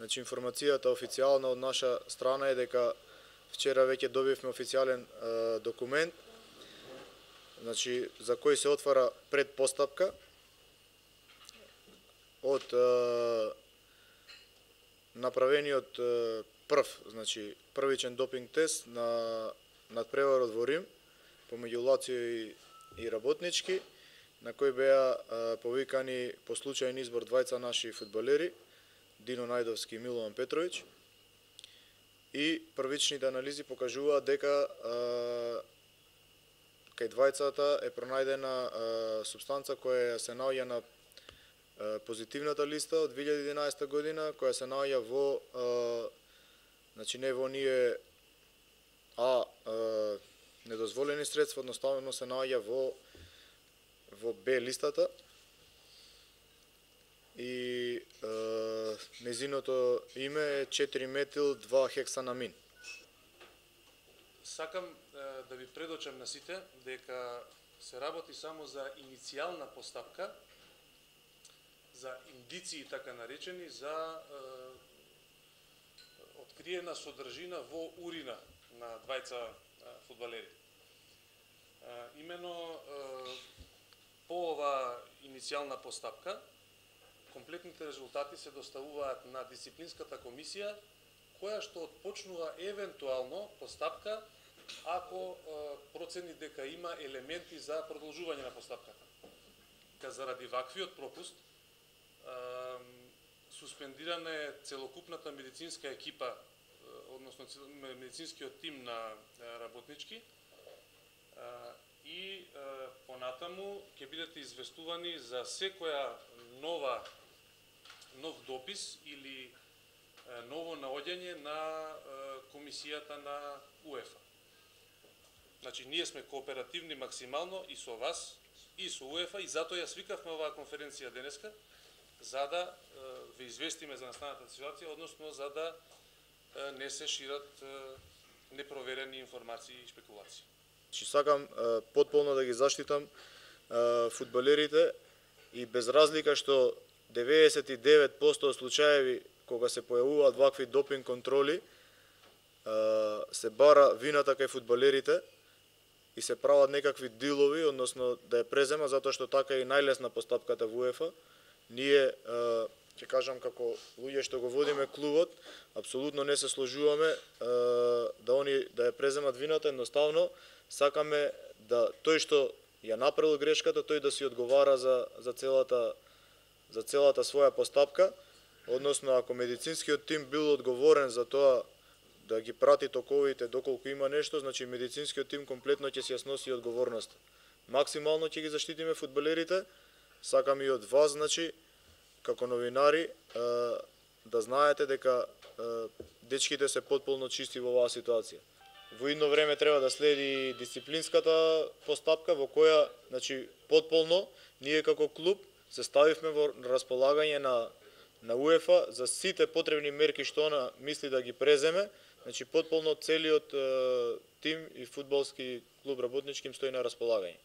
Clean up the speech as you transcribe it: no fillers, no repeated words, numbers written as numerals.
Значи информацијата официјална од наша страна е дека вчера веќе добивме официјален документ, значи за кој се отвара предпостапка од направениот значи првичен допинг тест на надпреварот во Рим помеѓу Лацио и Работнички, на кој беа повикани по случајен избор двајца наши фудбалери, Дино Најдовски и Милован Петровиќ. И првичните анализи покажуваат дека кај двајцата е пронајдена супстанца која се наоѓа на позитивната листа од 2011 година, која се наоѓа во значи не во оние недозволени средства, одноставно се наоѓа во Б листата и незиното име е 4-метил-2-хексанамин. Сакам да ви предочам на сите дека се работи само за иницијална постапка, за индиции така наречени, за откриена содржина во урина на двајца фудбалери. Имено по оваа иницијална постапка комплетните резултати се доставуваат на дисциплинската комисија, која што отпочнува евентуално постапка ако процени дека има елементи за продолжување на постапката. Заради ваквиот пропуст суспендирана е целокупната медицинска екипа, односно медицинскиот тим на Работнички и понатаму ќе бидете известувани за секоја нов допис или ново наоѓање на комисијата на УЕФА. Значи, ние сме кооперативни максимално и со вас, и со УЕФА, и затоа ја свикавме оваа конференција денеска, за да ве известиме за настаната ситуација, односно за да не се шират непроверени информации и спекулации. Сакам потполно да ги заштитам фудбалерите и без разлика што 99% од случаеви кога се појавуваат вакви допинг контроли се бара вината кај фудбалерите и се прават некакви дилови, односно да ја презема, затоа што така е и најлесна постапката во УЕФА. Ние, ќе кажам како луѓе што го водиме клубот, апсолутно не се сложуваме да они да ја преземат вината, едноставно сакаме да тој што ја направил грешката, тој да си одговара за целата своја постапка, односно ако медицинскиот тим бил одговорен за тоа да ги прати токовите доколку има нешто, значи медицинскиот тим комплетно ќе си ја сноси одговорноста. Максимално ќе ги заштитиме фудбалерите. Сакам и од вас, значи, како новинари, да знаете дека дечките се потполно чисти во оваа ситуација. Во идно време треба да следи дисциплинската постапка во која, значи, потполно ние како клуб се ставивме во располагање на УЕФА за сите потребни мерки што она мисли да ги преземе. Значи, потполно целиот тим и фудбалски клуб Работнички им стои на располагање.